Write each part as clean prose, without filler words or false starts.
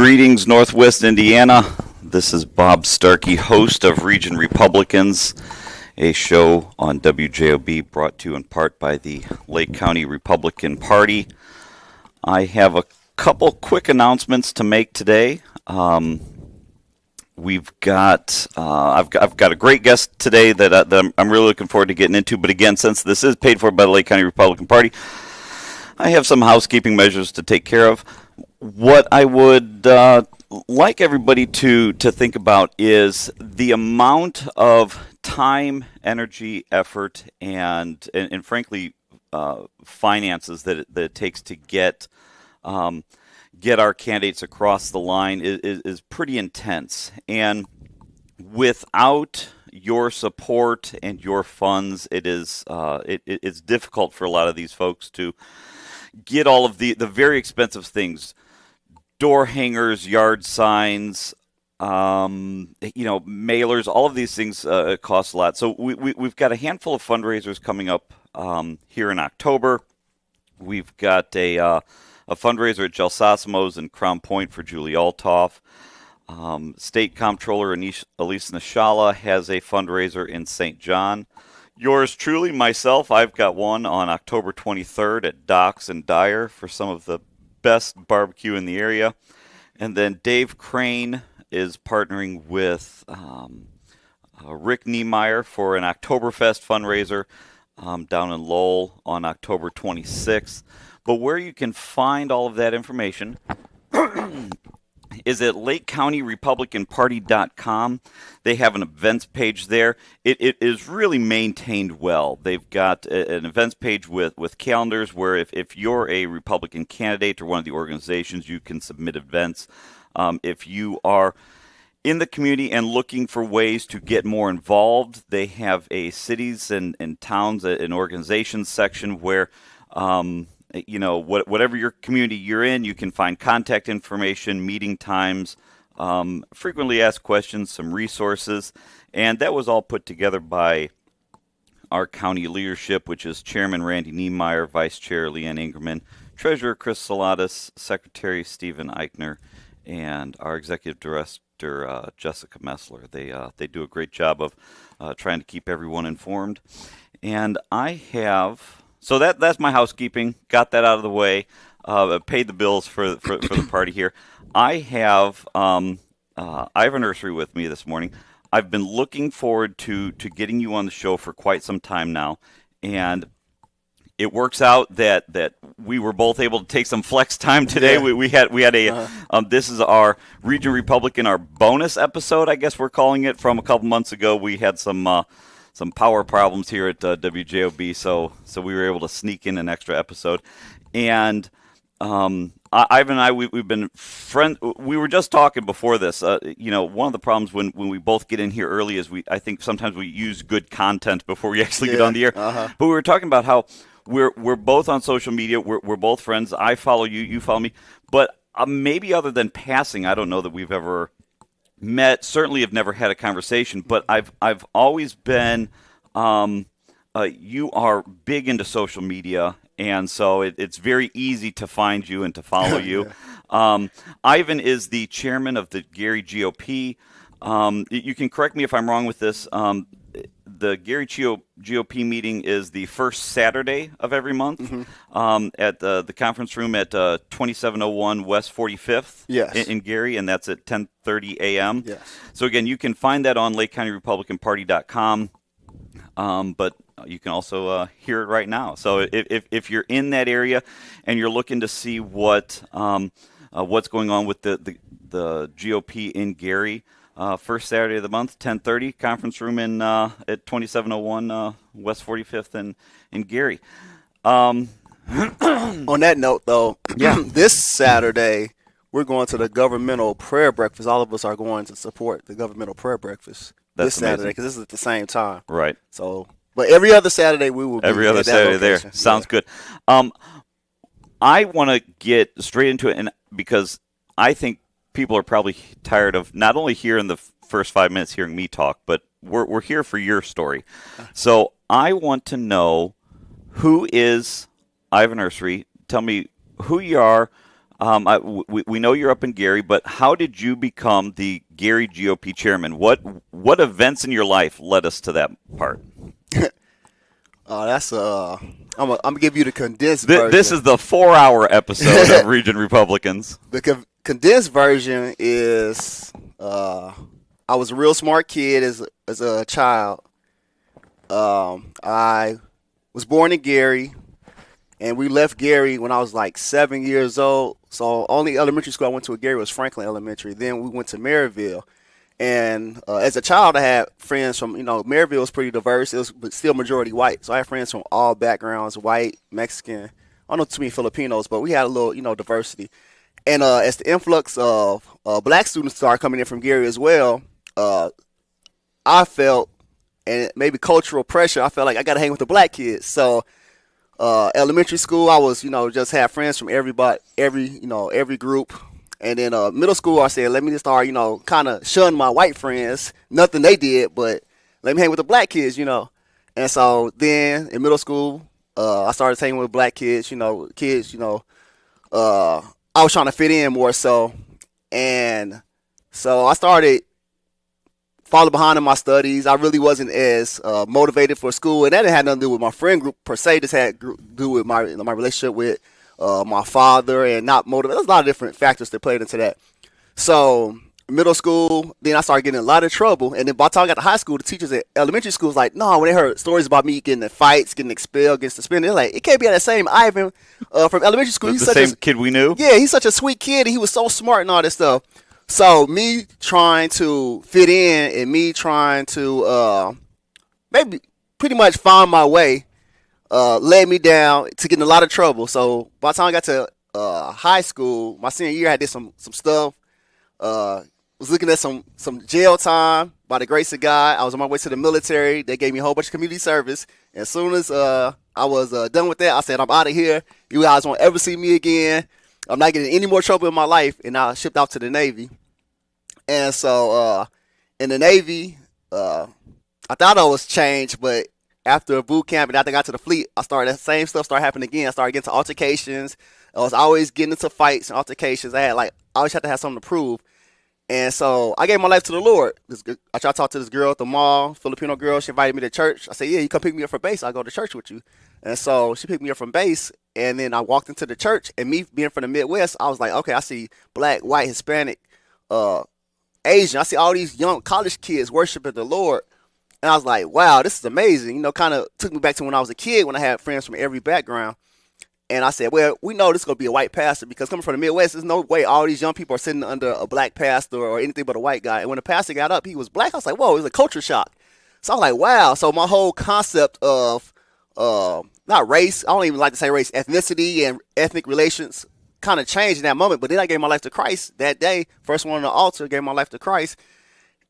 Greetings, Northwest Indiana. This is Bob Starkey, host of Region Republicans, a show on WJOB brought to you in part by the Lake County Republican Party. I have a couple quick announcements to make today. I've got a great guest today that I'm really looking forward to getting into. But again, since this is paid for by the Lake County Republican Party, I have some housekeeping measures to take care of. What I would like everybody to think about is the amount of time, energy, effort, and frankly, finances that it takes to get our candidates across the line is pretty intense. And without your support and your funds, it's difficult for a lot of these folks to get all of the very expensive things. Door hangers, yard signs, mailers, all of these things cost a lot. So we've got a handful of fundraisers coming up here in October. We've got a fundraiser at Gelsosimo's in Crown Point for Julie Altoff. State Comptroller Elise Nishala has a fundraiser in St. John. Yours truly, myself, I've got one on October 23rd at Docks and Dyer for some of the best barbecue in the area. And then Dave Crane is partnering with Rick Niemeyer for an Oktoberfest fundraiser down in Lowell on October 26th. But where you can find all of that information is at LakeCountyRepublicanParty.com. They have an events page there. It is really maintained well. They've got an events page with calendars where if you're a Republican candidate or one of the organizations, you can submit events. If you are in the community and looking for ways to get more involved, they have a cities and towns and organizations section where whatever your community you're in, you can find contact information, meeting times, frequently asked questions, some resources. And that was all put together by our county leadership, which is Chairman Randy Niemeyer, Vice Chair Leanne Ingerman, Treasurer Chris Salatis, Secretary Stephen Eichner, and our Executive Director Jessica Messler. They do a great job of trying to keep everyone informed. And I have... So that's my housekeeping. Got that out of the way. Paid the bills for the party here. I have Ivan Nursery with me this morning. I've been looking forward to getting you on the show for quite some time now, and it works out that we were both able to take some flex time today. Yeah. We had a this is our Region Republican, our bonus episode, I guess we're calling it, from a couple months ago. We had some power problems here at WJOB, so we were able to sneak in an extra episode. And Ivan and I, we've been friends. We were just talking before this. One of the problems when we both get in here early is I think sometimes we use good content before we actually get on the air. Uh-huh. But we were talking about how we're both on social media. We're both friends. I follow you. You follow me. But maybe other than passing, I don't know that we've ever met, certainly have never had a conversation, but I've always been you are big into social media, and so it's very easy to find you and to follow you. Yeah. Ivan is the chairman of the Gary GOP. You can correct me if I'm wrong with this. The Gary GOP meeting is the first Saturday of every month. Mm-hmm. At the conference room at 2701 West 45th. Yes. in Gary, and that's at 10:30 a.m. Yes. So again, you can find that on LakeCountyRepublicanParty.com, but you can also hear it right now. So if you're in that area and you're looking to see what's going on with the GOP in Gary, first Saturday of the month, 10:30, conference room at 2701 West 45th in Gary. On that note, though, this Saturday we're going to the governmental prayer breakfast. All of us are going to support the governmental prayer breakfast this Saturday because this is at the same time. Right. So, but every other Saturday we will be every other Saturday location. There. Sounds good. I want to get straight into it, and because I think people are probably tired of not only hearing the first 5 minutes hearing me talk, but we're here for your story. So I want to know, who is Ivan Nursery? Tell me who you are, We know you're up in Gary, but how did you become the Gary GOP chairman? What events in your life led us to that part? That's I'm gonna give you the condensed version. This is the 4-hour episode of Region Republicans. The condensed version is I was a real smart kid as a child. I was born in Gary, and we left Gary when I was like 7 years old. So only elementary school I went to at Gary was Franklin Elementary. Then we went to Maryville. And as a child, I had friends from, Maryville was pretty diverse. It was but still majority white. So I had friends from all backgrounds, white, Mexican. I don't know too many Filipinos, but we had a little, diversity. And as the influx of black students started coming in from Gary as well, I felt, and maybe cultural pressure, I felt like I got to hang with the black kids. So elementary school, I was, just had friends from every group. And then middle school, I said, let me just start, kind of shun my white friends. Nothing they did, but let me hang with the black kids, And so then in middle school, I started hanging with black kids, I was trying to fit in more so. And so I started falling behind in my studies. I really wasn't as motivated for school. And that didn't have nothing to do with my friend group per se. Just had to do with my relationship with my father and not motivated. There's a lot of different factors that played into that. So middle school, then I started getting in a lot of trouble. And then by the time I got to high school, the teachers at elementary school was like, no, when they heard stories about me getting in fights, getting expelled, getting suspended, they're like, it can't be that same Ivan from elementary school. He's the same kid we knew? Yeah, he's such a sweet kid, and he was so smart and all this stuff. So me trying to fit in and me trying to maybe pretty much find my way led me down to getting in a lot of trouble. So by the time I got to high school, my senior year, I did some stuff. Was looking at some jail time by the grace of God. I was on my way to the military. They gave me a whole bunch of community service. And as soon as I was done with that, I said, I'm out of here. You guys won't ever see me again. I'm not getting any more trouble in my life. And I shipped out to the Navy. And so in the Navy, I thought I was changed, but after a boot camp and after I got to the fleet, I started that same stuff started happening again. I started getting to altercations. I was always getting into fights and altercations. I always had to have something to prove. And so I gave my life to the Lord. I tried to talk to this girl at the mall, Filipino girl. She invited me to church. I said, yeah, you come pick me up from base. I'll go to church with you. And so she picked me up from base. And then I walked into the church. And me being from the Midwest, I was like, okay, I see black, white, Hispanic, Asian. I see all these young college kids worshiping the Lord. And I was like, wow, this is amazing. Kind of took me back to when I was a kid when I had friends from every background. And I said, well, we know this is going to be a white pastor because coming from the Midwest, there's no way all these young people are sitting under a black pastor or anything but a white guy. And when the pastor got up, he was black. I was like, whoa, it was a culture shock. So I was like, wow. So my whole concept of not race, I don't even like to say race, ethnicity and ethnic relations kind of changed in that moment. But then I gave my life to Christ that day. First one on the altar, gave my life to Christ.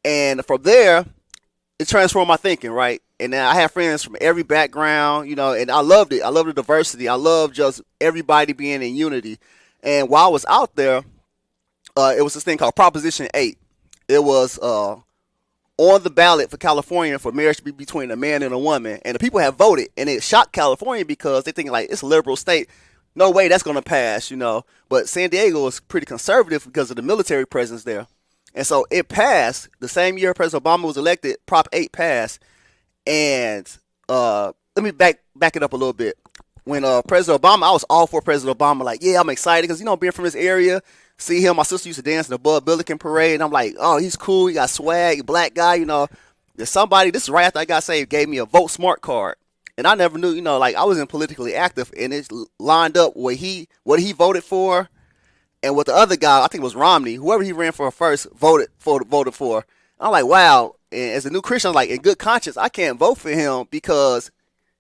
And from there, it transformed my thinking, right? And then I had friends from every background, and I loved it. I loved the diversity. I loved just everybody being in unity. And while I was out there, it was this thing called Proposition 8. It was on the ballot for California for marriage to be between a man and a woman. And the people have voted. And it shocked California because they think like it's a liberal state. No way that's going to pass, But San Diego is pretty conservative because of the military presence there. And so it passed. The same year President Obama was elected, Prop 8 passed. And let me back it up a little bit. When President Obama, I was all for President Obama. Like, yeah, I'm excited because, being from this area, see him. My sister used to dance in the Bud Billiken parade. And I'm like, oh, he's cool. He got swag, black guy, There's somebody, this is right after I got saved, gave me a Vote Smart card. And I never knew, I wasn't politically active. And it lined up what he voted for. And what the other guy, I think it was Romney, whoever he ran for first, voted for. I'm like, wow. And as a new Christian, I'm like, in good conscience, I can't vote for him because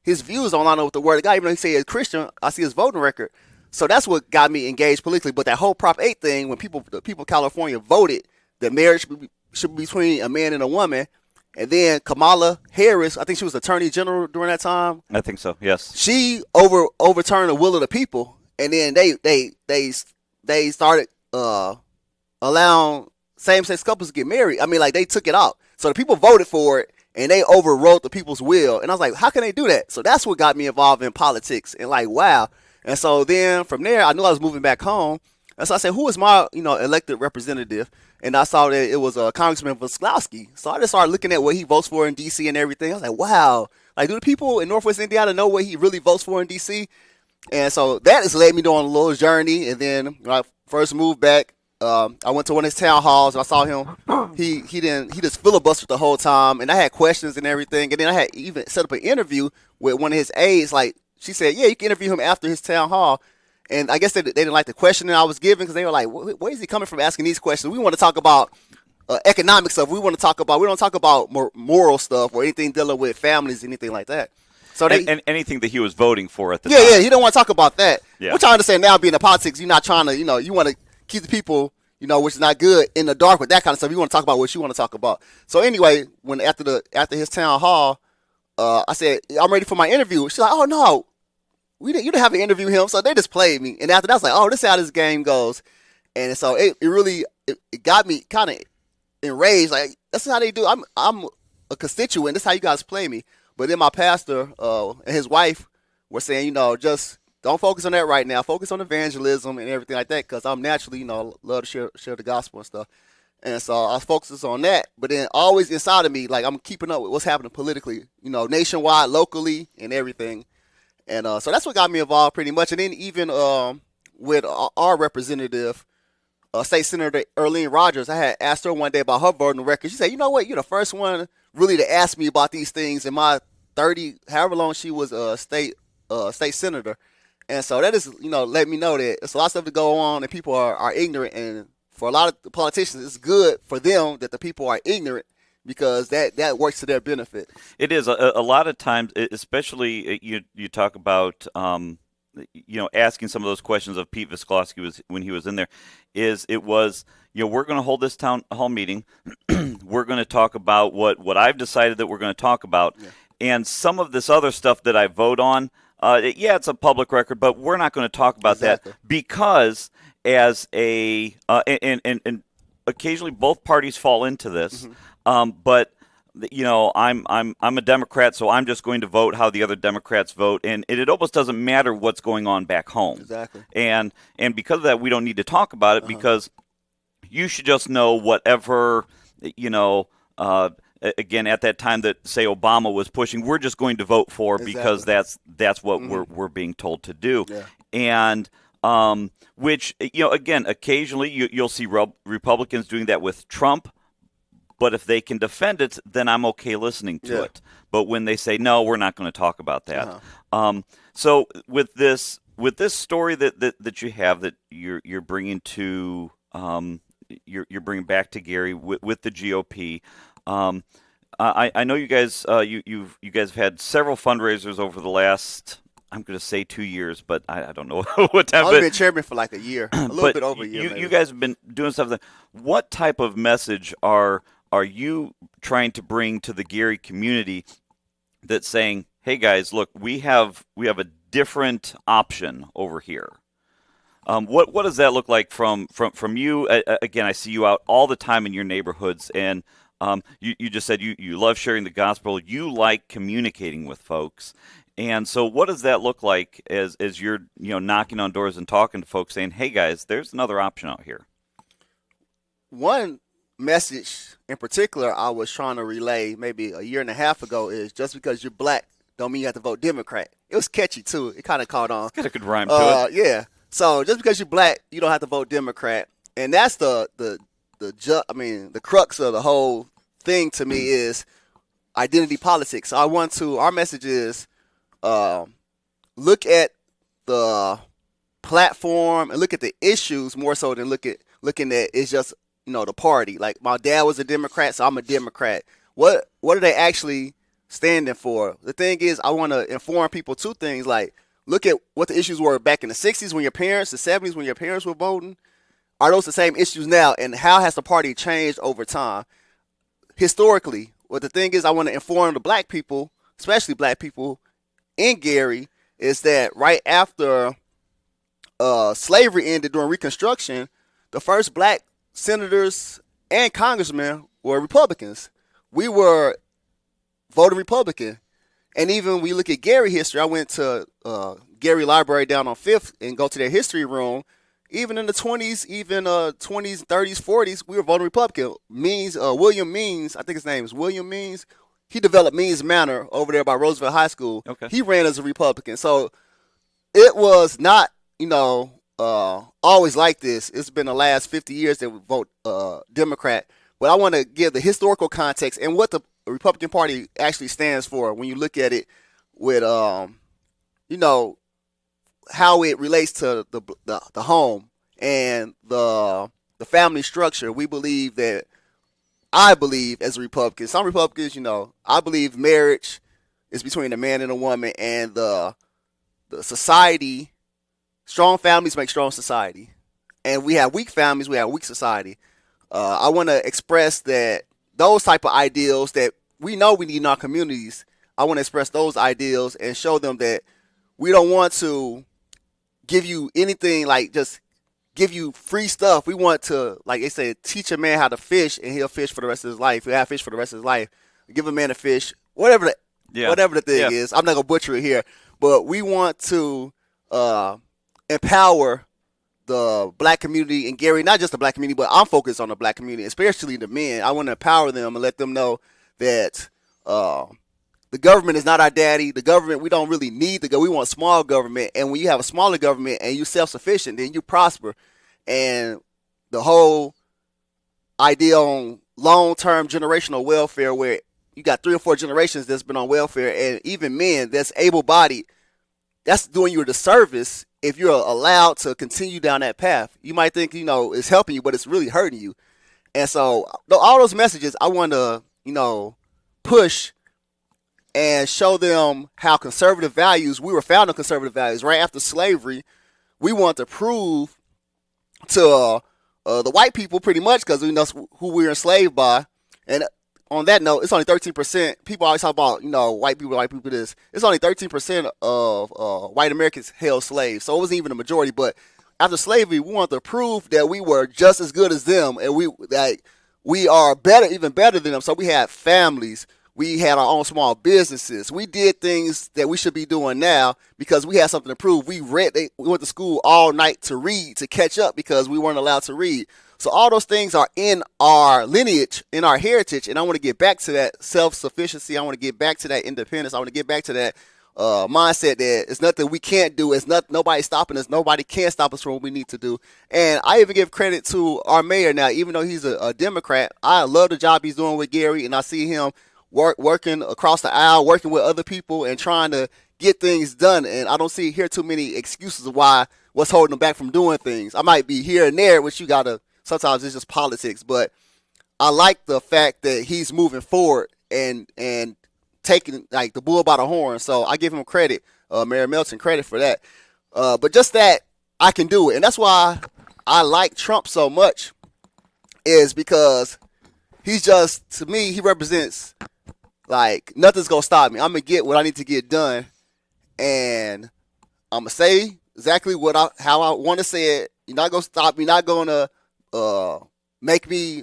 his views don't line up with the word of God. Even though he say he's Christian, I see his voting record. So that's what got me engaged politically. But that whole Prop 8 thing, when the people of California voted that marriage should be between a man and a woman, and then Kamala Harris, I think she was Attorney General during that time. I think so, yes. She overturned the will of the people, and then they started allowing same-sex couples to get married. I mean, like, they took it out. So the people voted for it, and they overrode the people's will. And I was like, how can they do that? So that's what got me involved in politics. And like, wow. And so then from there, I knew I was moving back home. And so I said, who is my, elected representative? And I saw that it was Congressman Voskowski. So I just started looking at what he votes for in D.C. and everything. I was like, wow. Like, do the people in Northwest Indiana know what he really votes for in D.C.? And so that has led me on a little journey. And then when I first moved back, I went to one of his town halls and I saw him. He just filibustered the whole time, and I had questions and everything. And then I had even set up an interview with one of his aides. Like, she said, yeah, you can interview him after his town hall. And I guess they didn't like the question that I was giving because they were like, where is he coming from asking these questions? We want to talk about economic stuff. We don't talk about moral stuff or anything dealing with families, anything like that. So and anything that he was voting for at the time. Yeah, he don't want to talk about that. Yeah. Which I understand now, being in politics, you're not trying to, you want to keep the people, which is not good, in the dark with that kind of stuff. You want to talk about what you want to talk about. So anyway, when after his town hall, I said, I'm ready for my interview. She's like, oh no. You didn't have to interview him, so they just played me. And after that, I was like, oh, this is how this game goes. And so it really got me kind of enraged. Like, that's how they do. I'm a constituent. This is how you guys play me. But then my pastor and his wife were saying, just don't focus on that right now. Focus on evangelism and everything like that, because I'm naturally, love to share the gospel and stuff. And so I was focused on that. But then always inside of me, like, I'm keeping up with what's happening politically, nationwide, locally, and everything. And so that's what got me involved pretty much. And then even with our representative, State Senator Earlene Rogers, I had asked her one day about her voting record. She said, you know what, you're the first one really to ask me about these things in my 30, however long she was a state senator. And so that is, let me know that it's a lot of stuff to go on and people are ignorant. And for a lot of the politicians, it's good for them that the people are ignorant, because that works to their benefit. It is a lot of times, especially you talk about asking some of those questions of Pete Voskowski when he was in there. It was we're going to hold this town hall meeting. We're going to talk about what I've decided that we're going to talk about, and some of this other stuff that I vote on. It's a public record, but we're not going to talk about that because as and occasionally both parties fall into this. Mm-hmm. But I'm a Democrat, so I'm just going to vote how the other Democrats vote, and it almost doesn't matter what's going on back home. Exactly. And because of that, we don't need to talk about it because you should just know whatever again at that time that say Obama was pushing, we're just going to vote for because that's what we're being told to do. Yeah. And which again occasionally you'll see Republicans doing that with Trump. But if they can defend it, then I'm okay listening to it. But when they say no, we're not going to talk about that. So with this story that you have that you're bringing to you're bringing back to Gary with the GOP. I know you guys you guys have had several fundraisers over the last, I'm going to say 2 years, but I don't know what time. I've been chairman for like a year, a little bit over a year. You guys have been doing something. What type of message are you trying to bring to the Gary community that's saying, hey guys, look, we have a different option over here? What does that look like from you? Again, I see you out all the time in your neighborhoods, and you just said you love sharing the gospel. You like communicating with folks. And so what does that look like as you're knocking on doors and talking to folks saying, hey guys, there's another option out here? One message in particular I was trying to relay maybe a year and a half ago is just because you're black don't mean you have to vote Democrat. It was catchy too. It kind of caught on. It's got a good rhyme to it. Yeah. So just because you're black, you don't have to vote Democrat. And that's the crux of the whole thing to me is identity politics. So our message is look at the platform and look at the issues more so than looking at it's just the party. Like, my dad was a Democrat, so I'm a Democrat. What are they actually standing for? The thing is, I want to inform people two things. Like, look at what the issues were back in the 60s when the 70s when your parents were voting. Are those the same issues now? And how has the party changed over time? Historically, the thing is, I want to inform the black people, especially black people in Gary, is that right after slavery ended during Reconstruction, the first black senators and congressmen were Republicans. We were voting Republican. And even we look at Gary history, I went to Gary Library down on 5th and go to their history room, even in the 20s, even 20s, 30s, 40s, we were voting Republican. William Means, I think his name is William Means. He developed Means Manor over there by Roosevelt High School. Okay. He ran as a Republican. So it was not, always like this. It's been the last 50 years that we vote Democrat. But I want to give the historical context and what the Republican Party actually stands for when you look at it with, how it relates to the home and the family structure. I believe as a Republican, some Republicans, I believe marriage is between a man and a woman, and the society, strong families make strong society. And we have weak families, we have weak society. I want to express that those type of ideals that we know we need in our communities, I want to express those ideals and show them that we don't want to give you anything like just give you free stuff. We want to, like they say, teach a man how to fish and he'll fish for the rest of his life. He'll have fish for the rest of his life. Give a man a fish, whatever the thing is. I'm not going to butcher it here. But we want to empower the black community in Gary, not just the black community, but I'm focused on the black community, especially the men. I want to empower them and let them know that the government is not our daddy. The government, we don't really need we want small government. And when you have a smaller government and you're self-sufficient, then you prosper. And the whole idea on long-term generational welfare, where you got 3 or 4 generations that's been on welfare, and even men that's able-bodied, that's doing you a disservice if you're allowed to continue down that path. You might think, it's helping you, but it's really hurting you. And so all those messages I want to, push and show them how conservative values, we were founded on conservative values. Right after slavery, we want to prove to the white people pretty much, because we know who we were enslaved by. And on that note, it's only 13%. People always talk about, white people this. It's only 13% of white Americans held slaves. So it wasn't even a majority. But after slavery, we want to prove that we were just as good as them. And we are better, even better than them. So we had families. We had our own small businesses. We did things that we should be doing now because we had something to prove. We went to school all night to read, to catch up, because we weren't allowed to read. So all those things are in our lineage, in our heritage, and I want to get back to that self-sufficiency. I want to get back to that independence. I want to get back to that mindset that it's nothing we can't do. It's nobody stopping us. Nobody can stop us from what we need to do. And I even give credit to our mayor now, even though he's a Democrat. I love the job he's doing with Gary, and I see him working across the aisle, working with other people and trying to get things done. And I don't hear too many excuses of what's holding them back from doing things. I might be here and there, which sometimes it's just politics, but I like the fact that he's moving forward and taking like the bull by the horn. So I give him credit, Mayor Melton, credit for that. But just that I can do it. And that's why I like Trump so much, is because to me, he represents like nothing's going to stop me. I'm going to get what I need to get done, and I'm going to say exactly how I want to say it. You're not going to stop me. You're not going to make me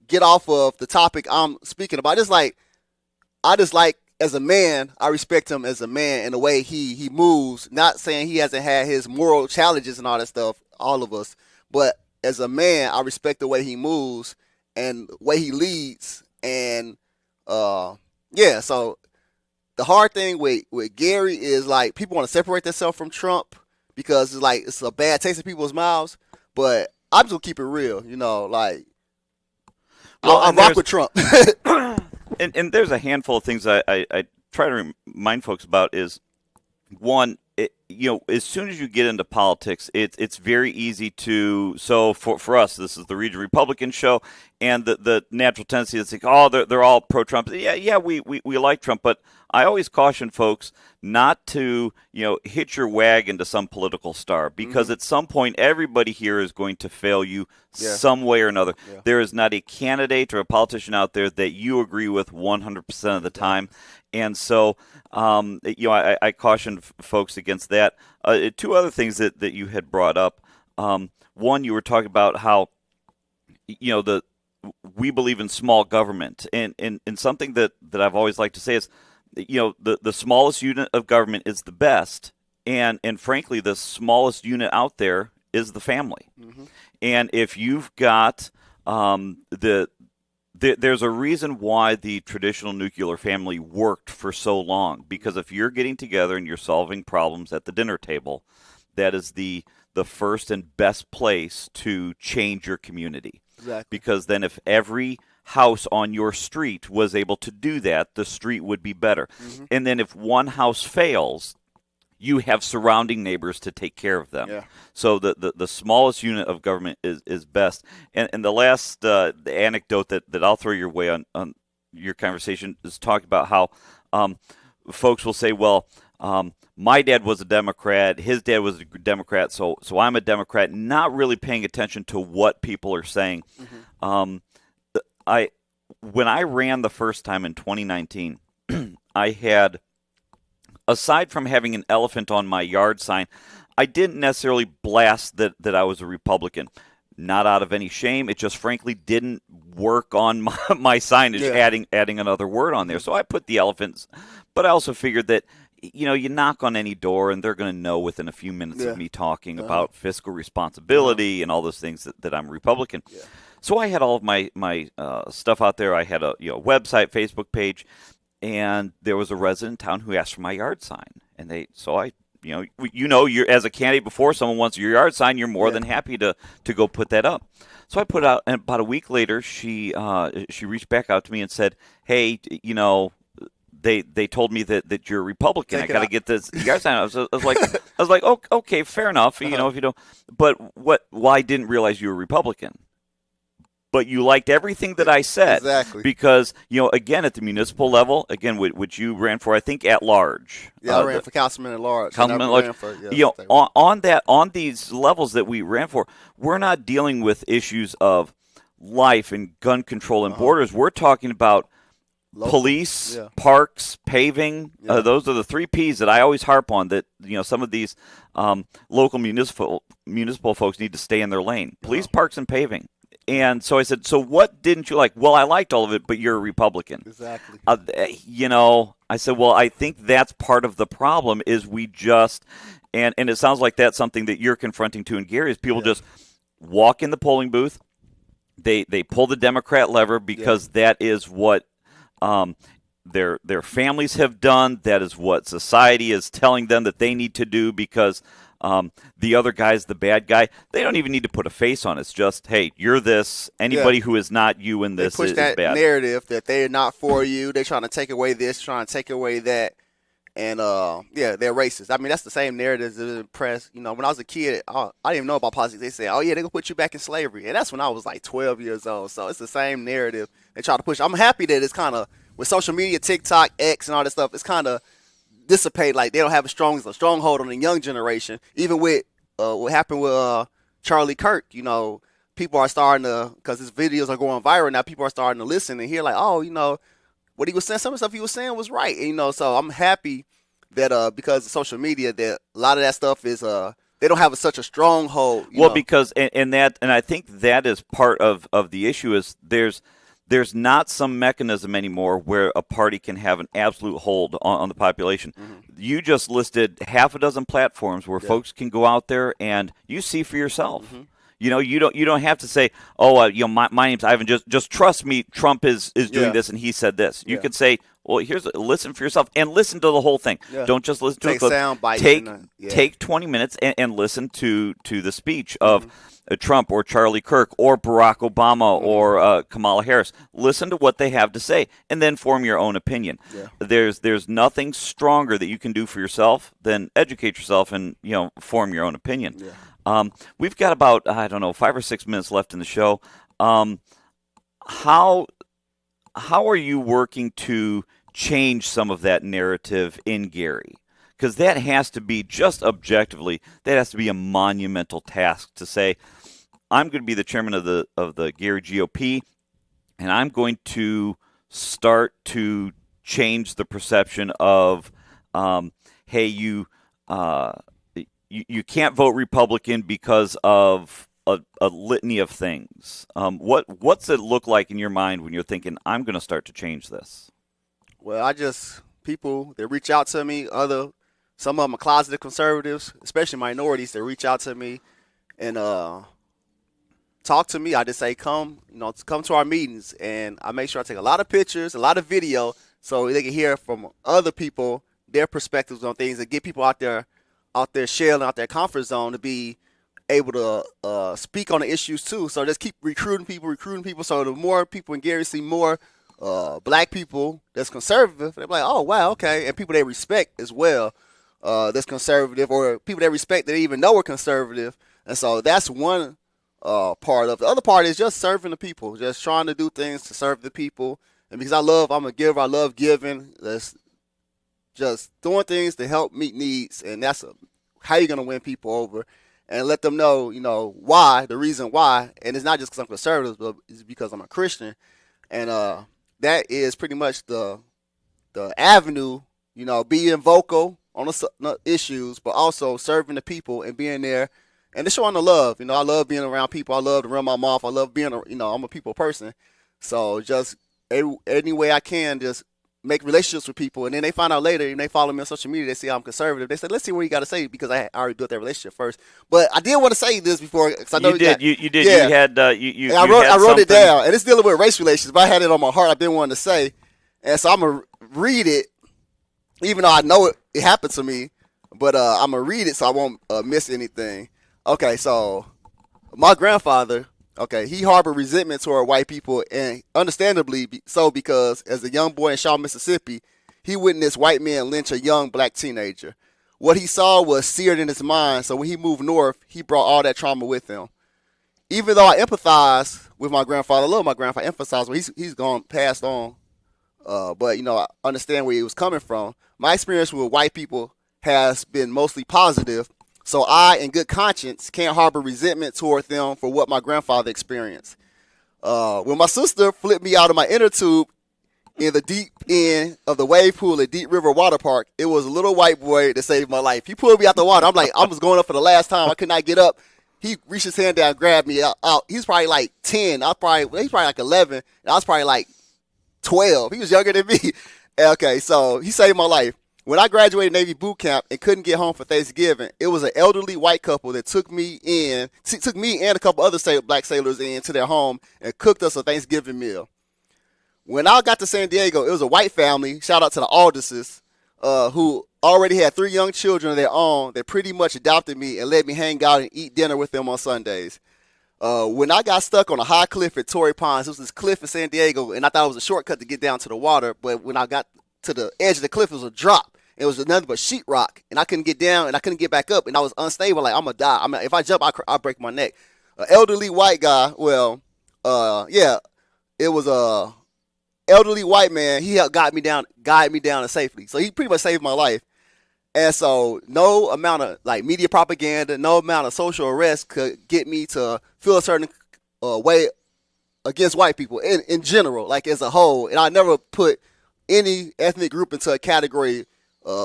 get off of the topic I'm speaking about. I just like as a man, I respect him as a man and the way he moves. Not saying he hasn't had his moral challenges and all that stuff, all of us, but as a man, I respect the way he moves and the way he leads. And so the hard thing with Gary is like people want to separate themselves from Trump because it's a bad taste in people's mouths. But I'm just gonna keep it real, I rock with Trump. and there's a handful of things I try to remind folks about. Is one, as soon as you get into politics, it's very easy to. So for us, this is the Region Republican show, and the natural tendency is like, oh, they're all pro-Trump. Yeah, we like Trump, but I always caution folks not to hitch your wagon to some political star, because at some point everybody here is going to fail you some way or another. Yeah. There is not a candidate or a politician out there that you agree with 100% of the time. And so, I caution folks against that. 2 other things that you had brought up. One, you were talking about how, we believe in small government, and something that I've always liked to say is, the smallest unit of government is the best, and frankly, the smallest unit out there is the family. And if you've got there's a reason why the traditional nuclear family worked for so long, because if you're getting together and you're solving problems at the dinner table, that is the first and best place to change your community. Exactly. Because then if every house on your street was able to do that, the street would be better. And then if one house fails, you have surrounding neighbors to take care of them. Yeah. So the smallest unit of government is best. And the last the anecdote that I'll throw your way on your conversation is talking about how folks will say, well, my dad was a Democrat, his dad was a Democrat, so I'm a Democrat, not really paying attention to what people are saying. When I ran the first time in 2019, I had, aside from having an elephant on my yard sign, I didn't necessarily blast that I was a Republican. Not out of any shame. It just frankly didn't work on my signage, adding another word on there. So I put the elephants, but I also figured that, you knock on any door and they're going to know within a few minutes of me talking about fiscal responsibility and all those things that I'm Republican. Yeah. So I had all of my stuff out there. I had a website, Facebook page, and there was a resident in town who asked for my yard sign. And you're as a candidate, before someone wants your yard sign, you're more than happy to go put that up. So I put it out, and about a week later, she reached back out to me and said, "Hey, they told me that you're a Republican. I got to get this yard sign." I was like, oh, okay, fair enough. If you don't, but why I didn't realize you were a Republican. But you liked everything that I said. Exactly. Because, again, at the municipal level, again, which you ran for, I think, at large. Yeah, I ran for councilman at large. Councilman at large. On these levels that we ran for, we're not dealing with issues of life and gun control and borders. We're talking about police, parks, paving. Those are the 3 Ps that I always harp on, that some of these local municipal folks need to stay in their lane. Police, parks, and paving. And so I said, so what didn't you like? Well, I liked all of it, but you're a Republican. Exactly. I said, well, I think that's part of the problem is we just, and it sounds like that's something that you're confronting too in Gary, is people just walk in the polling booth, they pull the Democrat lever because that is what their families have done. That is what society is telling them that they need to do because the other guy's the bad guy. They don't even need to put a face on it. It's just, hey, you're this. Anybody who is not you in this is bad. They push that narrative that they're not for you. They're trying to take away this, trying to take away that. And, they're racist. I mean, that's the same narrative that in press. When I was a kid, I didn't even know about politics. They said, oh, yeah, they're going to put you back in slavery. And that's when I was like 12 years old. So it's the same narrative they try to push. I'm happy that it's kind of, with social media, TikTok, X, and all this stuff, it's kind of dissipate. Like, they don't have a stronghold on the young generation. Even with what happened with Charlie Kirk, people are starting to, because his videos are going viral now, people are starting to listen and hear like, oh, what he was saying, some of the stuff he was saying was right. And, so I'm happy that because of social media, that a lot of that stuff is they don't have such a stronghold. Because and I think that is part of the issue is there's not some mechanism anymore where a party can have an absolute hold on the population. You just listed half a dozen platforms where folks can go out there and you see for yourself. You don't have to say, oh, my name's Ivan. Just trust me. Trump is doing this and he said this. You could say, well, listen for yourself and listen to the whole thing. Don't just listen to a clip. Sound bites. Take 20 minutes and listen to the speech of Trump or Charlie Kirk or Barack Obama or Kamala Harris. Listen to what they have to say and then form your own opinion. There's nothing stronger that you can do for yourself than educate yourself and form your own opinion. We've got about 5 or 6 minutes left in the show. How are you working to change some of that narrative in Gary? Because that has to be, just objectively, that has to be a monumental task to say, I'm going to be the chairman of the Gary GOP, and I'm going to start to change the perception of, hey, you can't vote Republican because of a litany of things. What's it look like in your mind when you're thinking, I'm going to start to change this? Well, people that reach out to me, some of them are closeted conservatives, especially minorities that reach out to me and talk to me. I just say come to our meetings, and I make sure I take a lot of pictures, a lot of video, so they can hear from other people their perspectives on things, and get people out there shelling out their comfort zone to be able to speak on the issues too. So just keep recruiting people. So the more people in Gary see more black people that's conservative, they're like, oh wow, okay, and people they respect as well, that's conservative, or people they respect that they even know are conservative. And so that's one part of it. The other part is just serving the people, just trying to do things to serve the people. And because I'm a giver, I love giving. That's just doing things to help meet needs, and that's how you're gonna win people over, and let them know, why, the reason why. And it's not just because I'm conservative, but it's because I'm a Christian, and that is pretty much the avenue. Being vocal on the issues, but also serving the people and being there. And it's showing the love. I love being around people. I love to run my mouth. I love being, I'm a people person. So just any way I can, just make relationships with people. And then they find out later, and they follow me on social media, they see I'm conservative. They say, let's see what you got to say, because I already built that relationship first. But I did want to say this before, because I know you did. You did. Yeah. You had. I wrote it down, and it's dealing with race relations. But I had it on my heart. I've been wanting to say, and so I'm gonna read it, even though I know it happened to me. But I'm gonna read it so I won't miss anything. Okay, so my grandfather, he harbored resentment toward white people, and understandably so, because as a young boy in Shaw, Mississippi, he witnessed white men lynch a young black teenager. What he saw was seared in his mind, so when he moved north, he brought all that trauma with him. Even though I empathize with my grandfather, I love my grandfather, I empathize when he's gone, passed on, but I understand where he was coming from. My experience with white people has been mostly positive, so I, in good conscience, can't harbor resentment toward them for what my grandfather experienced. When my sister flipped me out of my inner tube in the deep end of the wave pool at Deep River Water Park, it was a little white boy that saved my life. He pulled me out the water. I'm like, I was going up for the last time. I could not get up. He reached his hand down, grabbed me out. He's probably like 10. He's probably like 11. And I was probably like 12. He was younger than me. Okay, so he saved my life. When I graduated Navy boot camp and couldn't get home for Thanksgiving, it was an elderly white couple that took me and a couple other black sailors into their home and cooked us a Thanksgiving meal. When I got to San Diego, it was a white family, shout out to the Aldises, who already had 3 young children of their own that pretty much adopted me and let me hang out and eat dinner with them on Sundays. When I got stuck on a high cliff at Torrey Pines, it was this cliff in San Diego, and I thought it was a shortcut to get down to the water, but when I got to the edge of the cliff, it was a drop. It was nothing but sheetrock, and I couldn't get down, and I couldn't get back up, and I was unstable. Like, I'm gonna die. If I jump, I'll break my neck. An elderly white guy. It was a elderly white man. He helped guide me down safely. So he pretty much saved my life. And so no amount of media propaganda, no amount of social arrest could get me to feel a certain way against white people in general, like as a whole. And I never put any ethnic group into a category.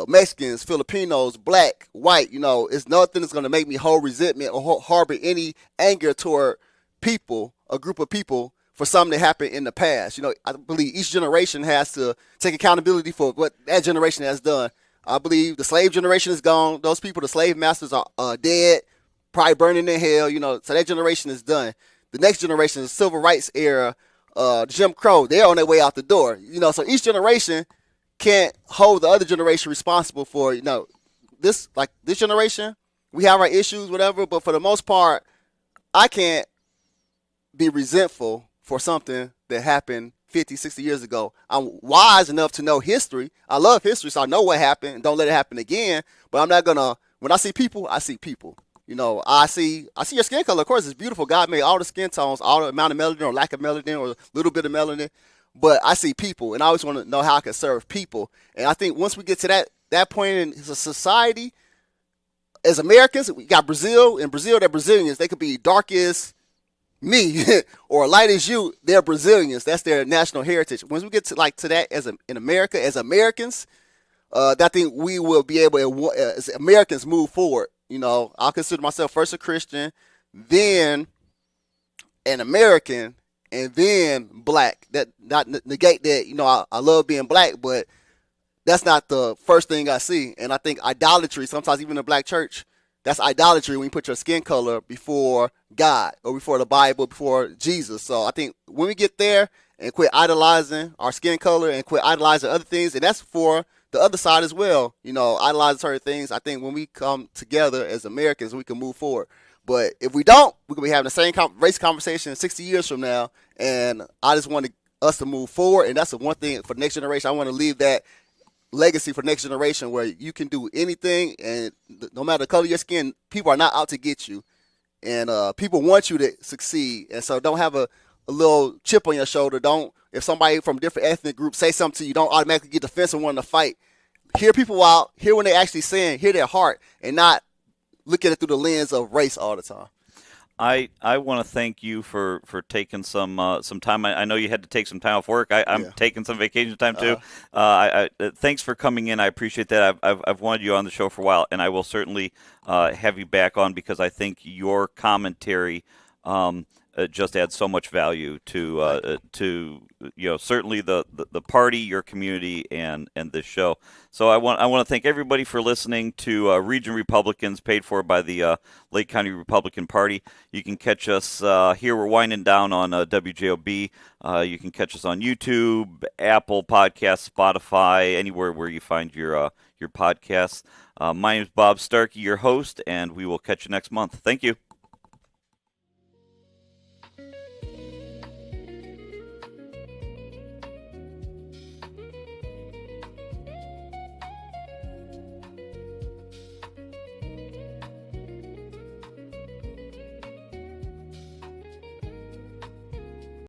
Mexicans, Filipinos, black, white, it's nothing that's going to make me hold resentment or harbor any anger toward people, a group of people, for something that happened in the past. I believe each generation has to take accountability for what that generation has done. I believe the slave generation is gone. Those people, the slave masters, are dead, probably burning in hell, so that generation is done. The next generation is civil rights era, Jim Crow, they're on their way out the door. So each generation can't hold the other generation responsible for, this generation, we have our issues, whatever, but for the most part, I can't be resentful for something that happened 50, 60 years ago. I'm wise enough to know history. I love history, so I know what happened and don't let it happen again, but I'm not gonna, when I see people, I see people. I see your skin color. Of course, it's beautiful. God made all the skin tones, all the amount of melanin or lack of melanin or a little bit of melanin. But I see people, and I always want to know how I can serve people. And I think once we get to that point in society, as Americans, we got Brazil. In Brazil, they're Brazilians. They could be dark as me or light as you. They're Brazilians. That's their national heritage. Once we get to that in America, as Americans, I think we will be able to, as Americans, move forward. I'll consider myself first a Christian, then an American, and then black. That not negate that, I love being black, but that's not the first thing I see. And I think idolatry, sometimes even in the black church, that's idolatry when you put your skin color before God or before the Bible, before Jesus. So I think when we get there and quit idolizing our skin color and quit idolizing other things, and that's for the other side as well, idolizing certain things, I think when we come together as Americans, we can move forward. But if we don't, we're going to be having the same race conversation 60 years from now, and I just want us to move forward, and that's the one thing for the next generation. I want to leave that legacy for the next generation where you can do anything, and no matter the color of your skin, people are not out to get you, and people want you to succeed. And so don't have a little chip on your shoulder. Don't, if somebody from different ethnic groups say something to you, don't automatically get defensive and want to fight. Hear people out, hear when they're actually saying, hear their heart, and not look at it through the lens of race all the time. I want to thank you for taking some time. I know you had to take some time off work. I'm taking some vacation time too. Thanks for coming in. I appreciate that. I've wanted you on the show for a while, and I will certainly have you back on because I think your commentary just adds so much value to certainly the party, your community, and this show. So I want to thank everybody for listening to Region Republicans, paid for by the Lake County Republican Party. You can catch us here. We're winding down on WJOB. You can catch us on YouTube, Apple Podcasts, Spotify, anywhere where you find your podcasts. My name is Bob Starkey, your host, and we will catch you next month. Thank you.